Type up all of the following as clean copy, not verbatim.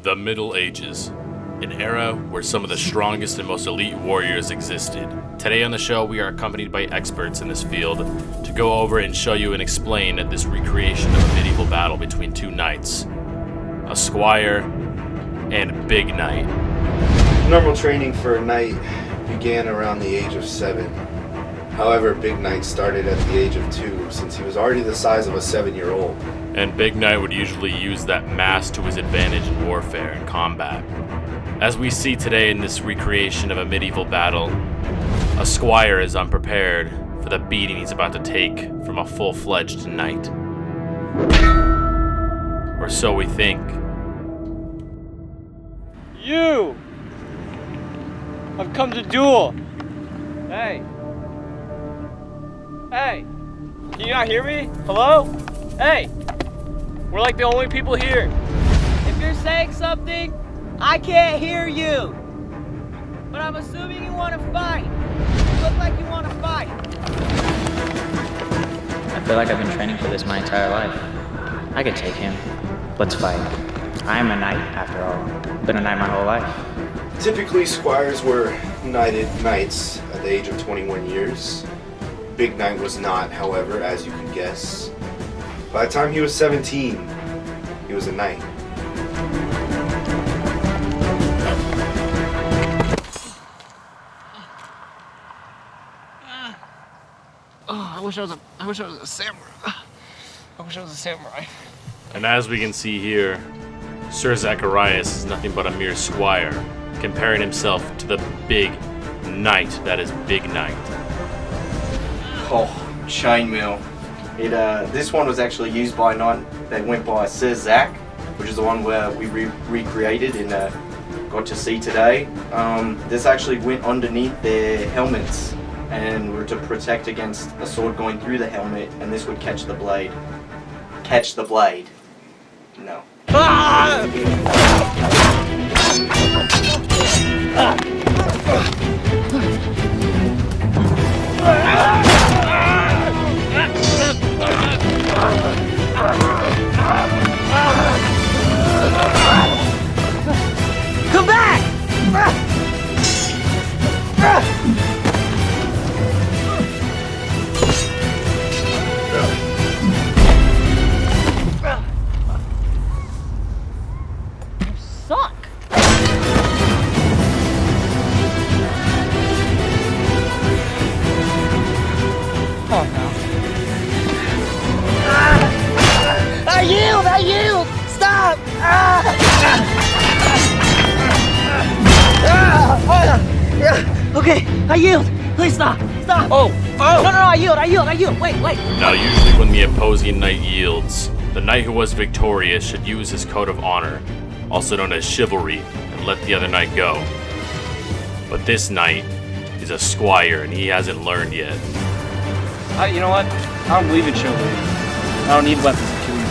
The Middle Ages, an era where some of the strongest and most elite warriors existed. Today on the show, we are accompanied by experts in this field to go over and show you and explain this recreation of a medieval battle between two knights, a squire and a big knight. Normal training for a knight began around the age of 7. However, Big Knight started at the age of 2, since he was already the size of a 7-year-old. And Big Knight would usually use that mass to his advantage in warfare and combat. As we see today in this recreation of a medieval battle, a squire is unprepared for the beating he's about to take from a full-fledged knight. Or so we think. You! I've come to duel! Hey! Hey! Can you not hear me? Hello? Hey! We're like the only people here. If you're saying something, I can't hear you. But I'm assuming you want to fight. You look like you want to fight. I feel like I've been training for this my entire life. I could take him. Let's fight. I am a knight, after all. Been a knight my whole life. Typically, squires were knighted knights at the age of 21 years. Big Knight was not, however, as you can guess. By the time he was 17, he was a knight. I wish I was a samurai. I wish I was a samurai. And as we can see here, Sir Zacharias is nothing but a mere squire, comparing himself to the big knight that is Big Knight. Oh, chainmail. This one was actually used by a knight that went by Sir Zach, which is the one where we recreated and got to see today. This actually went underneath their helmets and were to protect against a sword going through the helmet, and this would catch the blade. Catch the blade. No. Come back! You suck. Oh no. I yield! Stop! Okay, I yield. Please stop. Oh! No, I yield. Wait. Now usually when the opposing knight yields, the knight who was victorious should use his code of honor, also known as chivalry, and let the other knight go. But this knight is a squire and he hasn't learned yet. You know what? I don't believe in chivalry. I don't need weapons to kill you.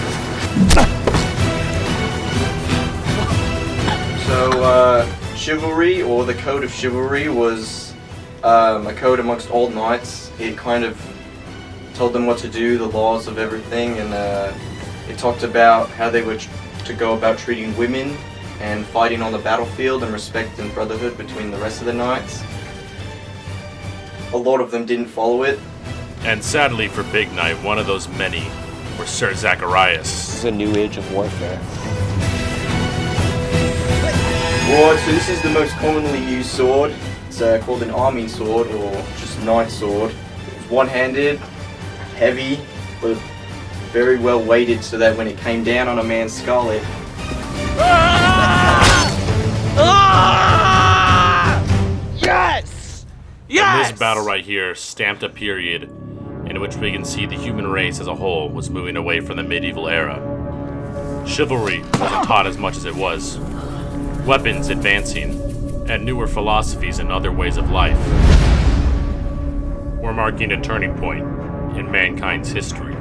So, chivalry, or the code of chivalry, was a code amongst old knights. It kind of told them what to do, the laws of everything, and it talked about how they were to go about treating women and fighting on the battlefield, and respect and brotherhood between the rest of the knights. A lot of them didn't follow it. And sadly for Big Knight, one of those many was Sir Zacharias. This is a new age of warfare. Right, so this is the most commonly used sword. It's called an arming sword, or just knight sword. It's one-handed, heavy, but very well weighted so that when it came down on a man's skull, it... Yes! And this battle right here stamped a period in which we can see the human race as a whole was moving away from the medieval era. Chivalry wasn't taught as much as it was, weapons advancing, and newer philosophies and other ways of life. We're marking a turning point in mankind's history.